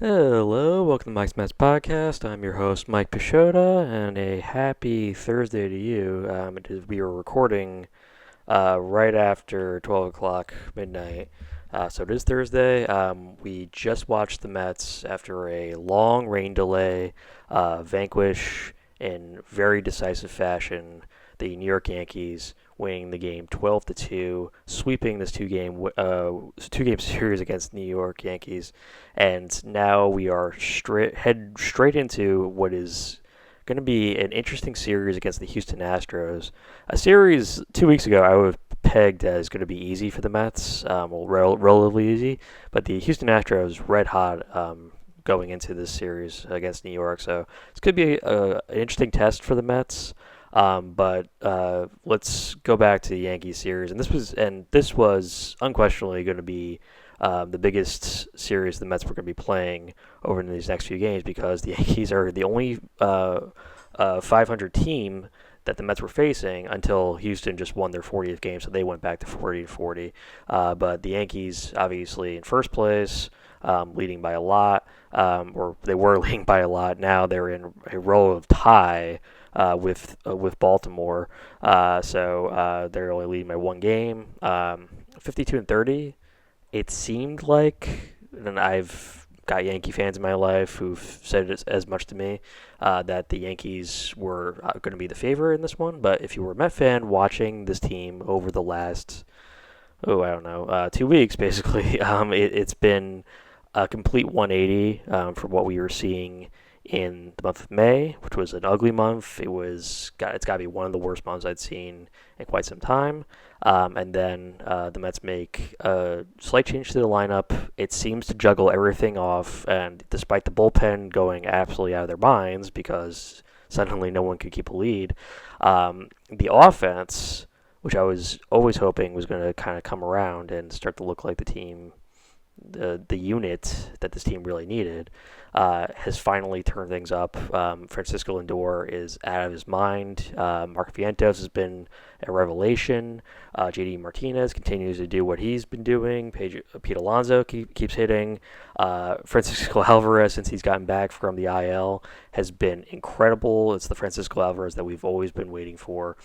Hello, welcome to Mike's Mets Podcast. I'm your host, Mike Pashota, and a happy Thursday to you. We are recording right after 12 o'clock midnight. So it is Thursday. We just watched the Mets after a long rain delay vanquish in very decisive fashion the New York Yankees, winning the game 12-2, sweeping this two game series against New York Yankees, and now we are head straight into what is going to be an interesting series against the Houston Astros. A series 2 weeks ago I would have pegged as going to be easy for the Mets, relatively easy, but the Houston Astros red hot going into this series against New York, so this could be an interesting test for the Mets. But let's go back to the Yankees series, and this was unquestionably going to be the biggest series the Mets were going to be playing over in these next few games because the Yankees are the only 500 team that the Mets were facing until Houston just won their 40th game, so they went back to 40-40. But the Yankees, obviously in first place, leading by a lot, or they were leading by a lot. Now they're in a relative tie with Baltimore, so they're only leading by one game, 52-30. It seemed like, and I've got Yankee fans in my life who've said it as much to me, that the Yankees were going to be the favorite in this one. But if you were a Met fan watching this team over the last, I don't know, 2 weeks basically, it's been a complete 180 from what we were seeing in the month of May, which was an ugly month. It's got to be one of the worst months I'd seen in quite some time. And then the Mets make a slight change to the lineup. It seems to juggle everything off, and despite the bullpen going absolutely out of their minds because suddenly no one could keep a lead, the offense, which I was always hoping was going to kind of come around and start to look like the unit that this team really needed, has finally turned things up. Francisco Lindor is out of his mind. Mark Vientos has been a revelation. JD Martinez continues to do what he's been doing. Pete Alonso keeps hitting. Francisco Alvarez, since he's gotten back from the IL, has been incredible. It's the Francisco Alvarez that we've always been waiting for.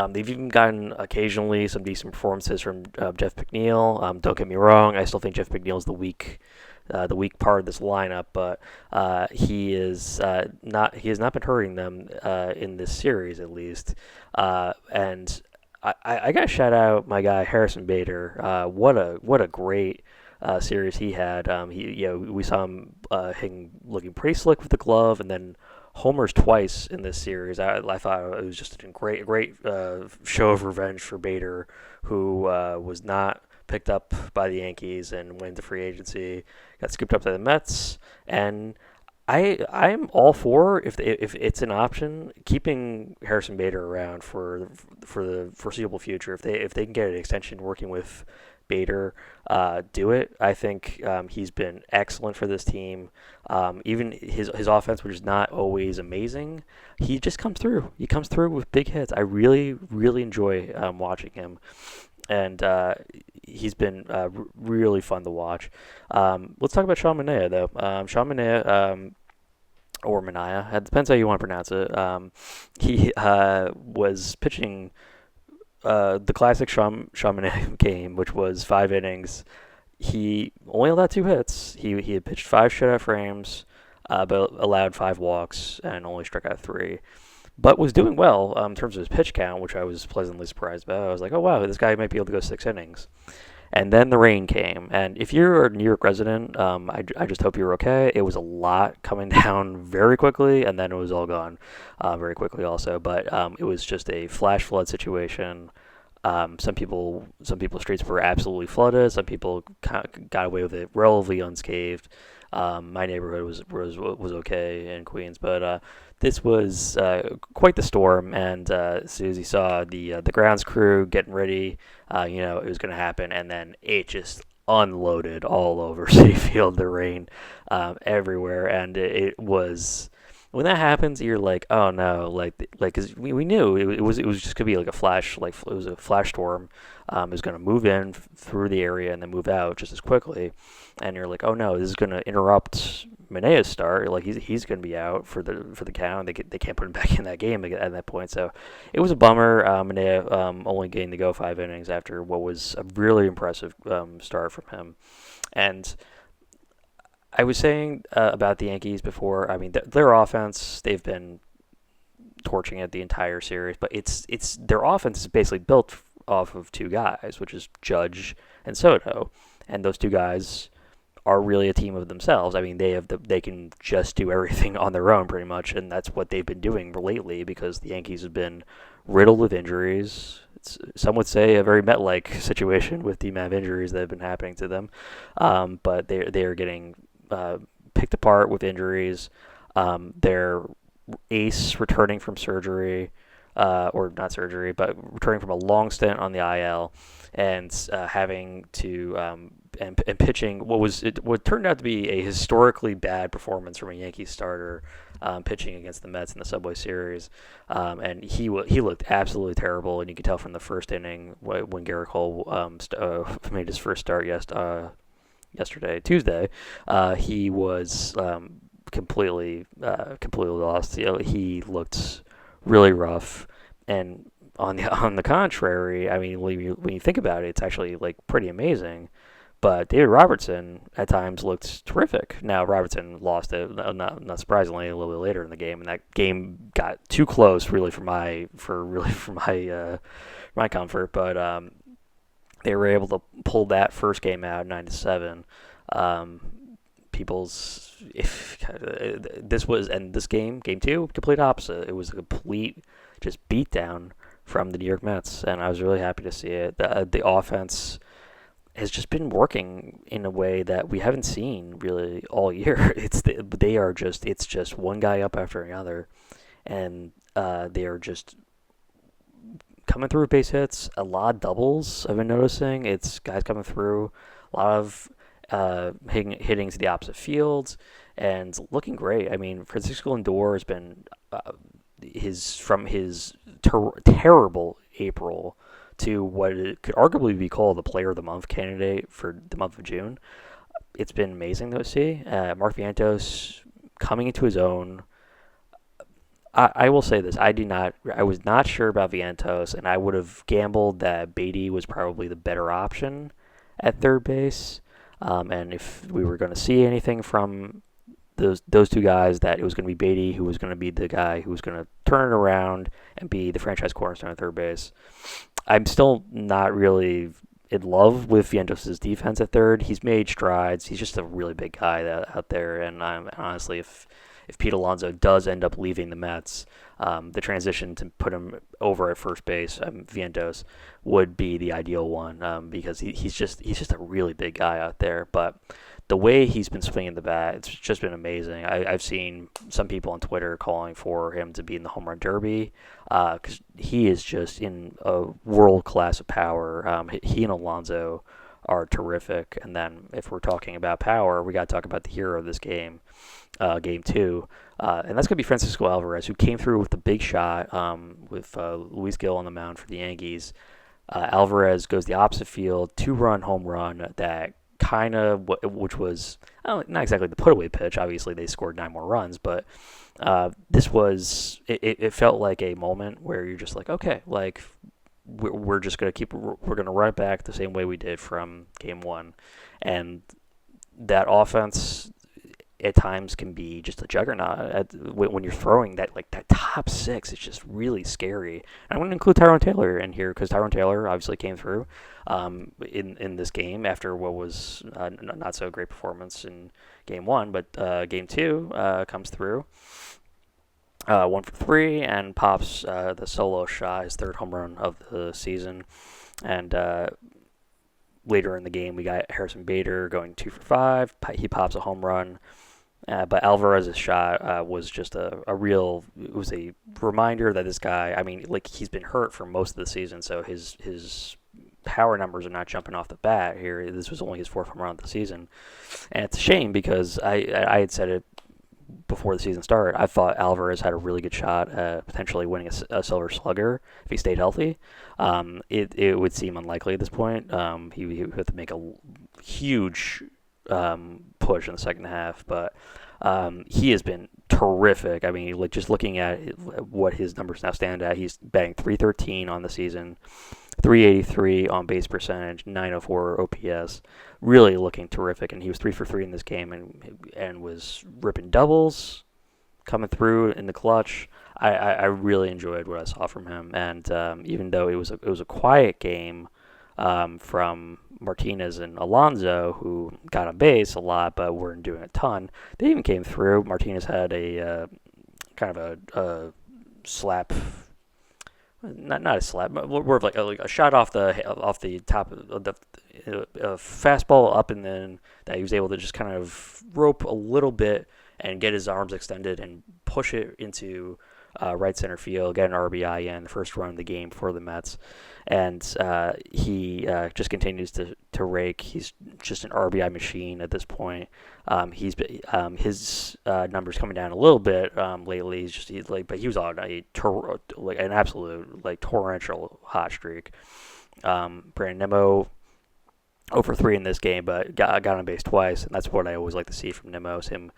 They've even gotten occasionally some decent performances from Jeff McNeil. Don't get me wrong; I still think Jeff McNeil is the weak part of this lineup, but he is not. He has not been hurting them in this series, at least. And I got to shout out my guy Harrison Bader. What a great series he had. We saw him looking pretty slick with the glove, and then homers twice in this series. I thought it was just a great show of revenge for Bader, who was not picked up by the Yankees and went to free agency, got scooped up by the Mets, and I'm all for, if it's an option, keeping Harrison Bader around for the foreseeable future. If they can get an extension working with Bader, do it. I think he's been excellent for this team. Even his offense, which is not always amazing, he just comes through. He comes through with big hits. I really enjoy watching him, and he's been really fun to watch. Let's talk about Sean Manaea, though. Sean Manaea, or Manaea, it depends how you want to pronounce it. He was pitching the classic Sean Manaea game, which was 5 innings. He only allowed 2 hits. He had pitched 5 shutout frames, but allowed 5 walks and only struck out 3. But was doing well in terms of his pitch count, which I was pleasantly surprised about. I was like, oh wow, this guy might be able to go 6 innings. And then the rain came. And if you're a New York resident, I just hope you're okay. It was a lot coming down very quickly, and then it was all gone very quickly also. But it was just a flash flood situation. Some people's streets were absolutely flooded. Some people got away with it relatively unscathed. My neighborhood was okay in Queens, but this was quite the storm. And as soon as you saw the grounds crew getting ready, it was going to happen, and then it just unloaded all over Citi Field. The rain everywhere, and it was when that happens, you're like, oh no, cause we knew it was just gonna be like a flash, like it was a flash storm. It was gonna move in through the area and then move out just as quickly, and you're like, oh no, this is gonna interrupt Manea's start. Like he's gonna be out for the count. They can't put him back in that game at that point. So it was a bummer. Manea only getting to go 5 innings after what was a really impressive start from him, and I was saying about the Yankees before. I mean, their offense, they've been torching it the entire series, but it's their offense is basically built off of two guys, which is Judge and Soto, and those two guys are really a team of themselves. I mean, they can just do everything on their own pretty much, and that's what they've been doing lately because the Yankees have been riddled with injuries. Some would say a very Met-like situation with the amount of injuries that have been happening to them, but they are getting picked apart with injuries. Their ace returning from surgery, or not surgery, but returning from a long stint on the IL, and having to and pitching what turned out to be a historically bad performance from a Yankees starter, pitching against the Mets in the Subway Series, and he looked absolutely terrible, and you could tell from the first inning when Garrett Cole made his first start yesterday, Tuesday, he was completely lost. He looked really rough, and on the contrary, I mean, when you think about it, it's actually like pretty amazing. But David Robertson at times looked terrific. Now Robertson lost it, not surprisingly, a little bit later in the game, and that game got too close, really for my comfort. But they were able to pull that first game out 9-7. People's if this game two, complete opposite. It was a complete just beatdown from the New York Mets, and I was really happy to see it. The offense has just been working in a way that we haven't seen really all year. It's just one guy up after another, and they are just coming through with base hits. A lot of doubles I've been noticing. It's guys coming through. A lot of hitting to the opposite fields and looking great. I mean, Francisco Lindor has been from his terrible April to what it could arguably be called the Player of the Month candidate for the month of June. It's been amazing to see. Mark Vientos coming into his own. I will say this: I was not sure about Vientos, and I would have gambled that Beatty was probably the better option at third base. And if we were going to see anything from those two guys, that it was going to be Beatty who was going to be the guy who was going to turn it around and be the franchise cornerstone at third base. I'm still not really in love with Vientos' defense at third. He's made strides. He's just a really big guy out there, and I'm honestly, if Pete Alonso does end up leaving the Mets, the transition to put him over at first base, Vientos, would be the ideal one because he's just a really big guy out there. But the way he's been swinging the bat, it's just been amazing. I've seen some people on Twitter calling for him to be in the home run derby because he is just in a world class of power. He and Alonso are terrific. And then if we're talking about power, we got to talk about the hero of this game. Game two, and that's going to be Francisco Alvarez, who came through with the big shot with Luis Gil on the mound for the Yankees. Alvarez goes the opposite field, 2-run home run that which was not exactly the put-away pitch. Obviously, they scored 9 more runs, but it felt like a moment where you're just like, okay, like we're just going to we're going to run it back the same way we did from game one, and that offense at times can be just a juggernaut when you're throwing that top six. It's just really scary. And I'm going to include Tyrone Taylor in here because Tyrone Taylor obviously came through in this game after what was not so great performance in game one, but game two comes through 1 for 3 and pops the solo shot, his third home run of the season. And later in the game, we got Harrison Bader going 2 for 5. He pops a home run. But Alvarez's shot was just it was a reminder that this guy, I mean, like he's been hurt for most of the season, so his power numbers are not jumping off the bat here. This was only his 4th home run of the season. And it's a shame because I had said it before the season started, I thought Alvarez had a really good shot at potentially winning a Silver Slugger if he stayed healthy. It would seem unlikely at this point. He would have to make a huge push in the second half, but he has been terrific. I mean, like just looking at what his numbers now stand at, he's batting 313 on the season, 383 on base percentage, 904 OPS. Really looking terrific, and he was 3 for 3 in this game, and was ripping doubles, coming through in the clutch. I really enjoyed what I saw from him, and even though it was a quiet game from Martinez and Alonso, who got on base a lot but weren't doing a ton, they even came through. Martinez had a kind of a slap, not a slap, more of like a shot off the top of the fastball up, and then that he was able to just kind of rope a little bit and get his arms extended and push it into right center field, get an RBI in the first run of the game for the Mets. And he just continues to rake. He's just an RBI machine at this point. His numbers coming down a little bit lately. But he was on like an absolute like torrential hot streak. Brandon Nimmo 0 for 3 in this game, but got on base twice, and that's what I always like to see from Nimmo, is him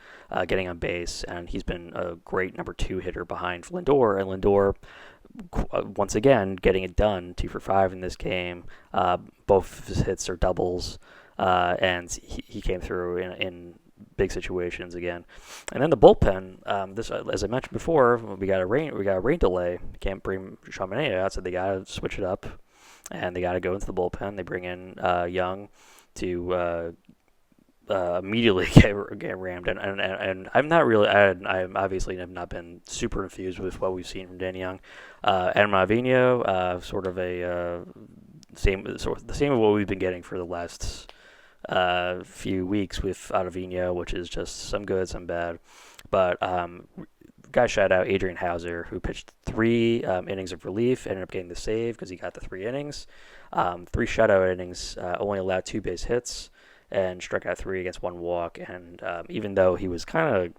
getting on base, and he's been a great number 2 hitter behind Lindor, and Lindor, once again, getting it done, 2 for 5 in this game. Both of his hits are doubles, and he came through in big situations again. And then the bullpen, this as I mentioned before, we got a rain delay. Can't bring Chaminade out, so they got to switch it up. And they got to go into the bullpen. They bring in Young to immediately get rammed. And I'm not really, I obviously have not been super infused with what we've seen from Danny Young. And Mavino, sort of the same of what we've been getting for the last few weeks with Ottavino, which is just some good, some bad. But guy shout out Adrian Hauser, who pitched 3 innings of relief, ended up getting the save because he got the 3 innings. 3 shutout innings, only allowed 2 base hits, and struck out 3 against 1 walk. And even though he was it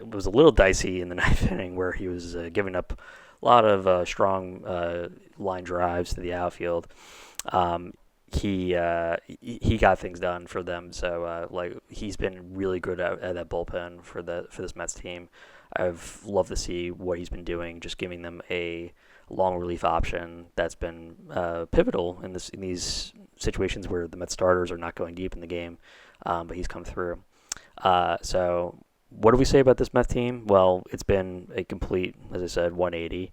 was a little dicey in the 9th inning, where he was giving up a lot of strong line drives to the outfield, he got things done for them. So he's been really good at that bullpen for this Mets team. I've loved to see what he's been doing, just giving them a long relief option that's been pivotal in these situations where the Mets starters are not going deep in the game, but he's come through. So what do we say about this Mets team? Well, it's been a complete, as I said, 180.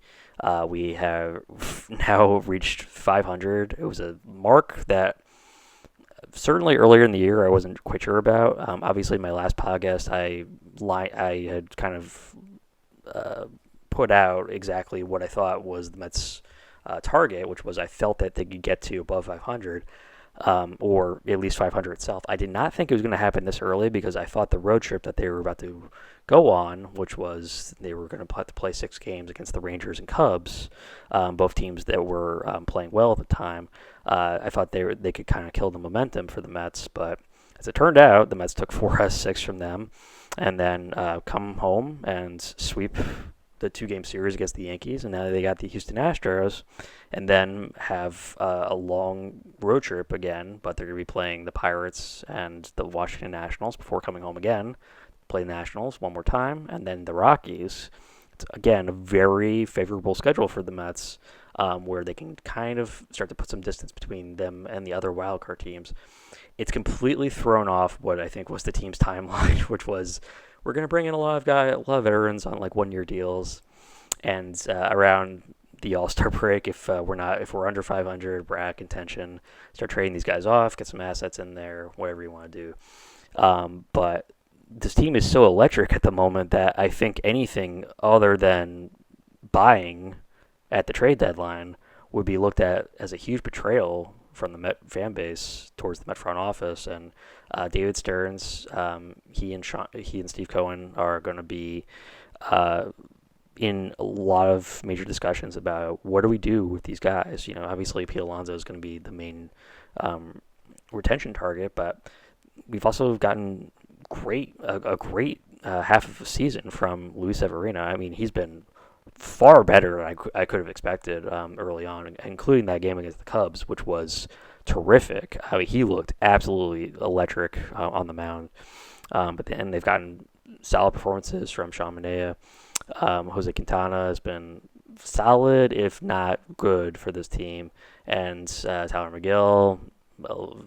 We have now reached 500. It was a mark that certainly earlier in the year I wasn't quite sure about. Obviously, my last podcast, I had kind of put out exactly what I thought was the Mets' target, which was I felt that they could get to above 500, or at least 500 itself. I did not think it was going to happen this early, because I thought the road trip that they were about to go on, which was they were going to play 6 games against the Rangers and Cubs, both teams that were playing well at the time. I thought they could kind of kill the momentum for the Mets, but as it turned out, the Mets took 4 out of 6 from them, and then come home and sweep the 2-game series against the Yankees, and now they got the Houston Astros, and then have a long road trip again, but they're going to be playing the Pirates and the Washington Nationals before coming home again, play the Nationals one more time, and then the Rockies. It's, again, a very favorable schedule for the Mets, where they can kind of start to put some distance between them and the other wildcard teams. It's completely thrown off what I think was the team's timeline, which was we're going to bring in a lot of veterans on like 1-year deals, and around the All-Star break, if we're under 500, we're at contention, start trading these guys off, get some assets in there, whatever you want to do. But this team is so electric at the moment that I think anything other than buying at the trade deadline would be looked at as a huge betrayal from the Met fan base towards the Met front office. And David Stearns, he and Steve Cohen are going to be in a lot of major discussions about what do we do with these guys. Obviously Pete Alonso is going to be the main retention target, but we've also gotten a great half of the season from Luis Severino. I mean, he's been far better than I could have expected early on, including that game against the Cubs, which was terrific. I mean, he looked absolutely electric on the mound. But then they've gotten solid performances from Sean Manaea. Jose Quintana has been solid, if not good, for this team. And Tyler McGill, well,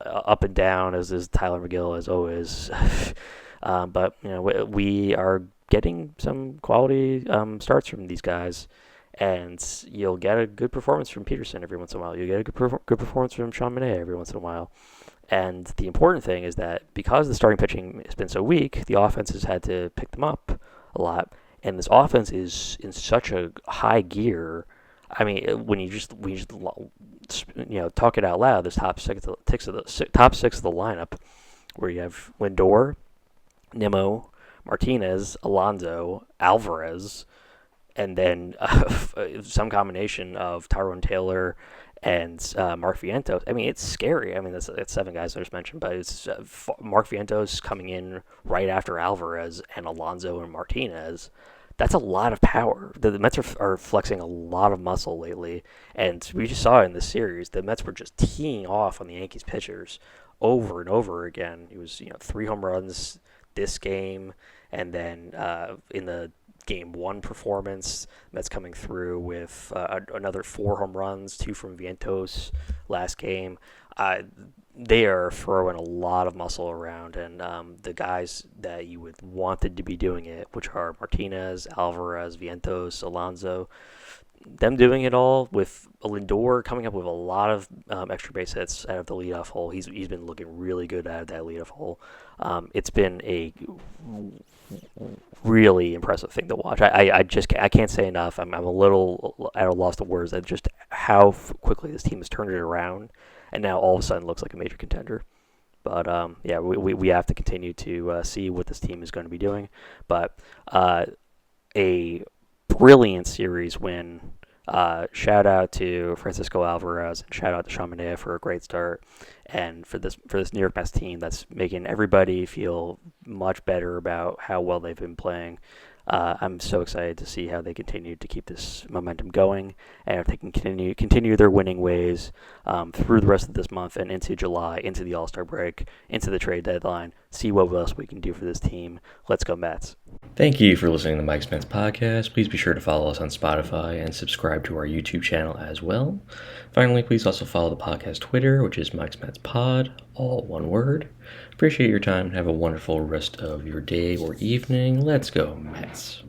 up and down as is Tyler McGill as always. But we are getting some quality starts from these guys, and you'll get a good performance from Peterson every once in a while. You get a good performance from Sean Manaea every once in a while. And the important thing is that because the starting pitching has been so weak, the offense has had to pick them up a lot. And this offense is in such a high gear. I mean, when you just talk it out loud, this top six of the lineup, where you have Lindor, Nimmo, Martinez, Alonso, Alvarez, and then some combination of Tyrone Taylor and Mark Vientos. I mean, it's scary. I mean, that's 7 guys I just mentioned, but it's Mark Vientos coming in right after Alvarez and Alonso and Martinez. That's a lot of power. The Mets are flexing a lot of muscle lately, and we just saw it in this series. The Mets were just teeing off on the Yankees pitchers over and over again. It was 3 home runs this game, and then in the Game 1 performance, Mets coming through with another 4 home runs, 2 from Vientos last game. They are throwing a lot of muscle around, and the guys that you would wanted to be doing it, which are Martinez, Alvarez, Vientos, Alonso, them doing it all with Lindor coming up with a lot of extra base hits out of the leadoff hole. He's been looking really good out of that leadoff hole. It's been a really impressive thing to watch. I can't say enough. I'm a little at a loss of words at just how quickly this team has turned it around, and now all of a sudden looks like a major contender. But we have to continue to see what this team is going to be doing. But a brilliant series win. Shout out to Francisco Alvarez and shout out to Sean Manaea for a great start, and for this New York Mets team that's making everybody feel much better about how well they've been playing. I'm so excited to see how they continue to keep this momentum going, and if they can continue their winning ways through the rest of this month and into July, into the All-Star break, into the trade deadline. See what else we can do for this team. Let's go Mets. Thank you for listening to Mike's Mets Podcast. Please be sure to follow us on Spotify and subscribe to our YouTube channel as well. Finally, please also follow the podcast Twitter, which is Mike's Mets Pod, all one word. Appreciate your time and have a wonderful rest of your day or evening. Let's go Mets.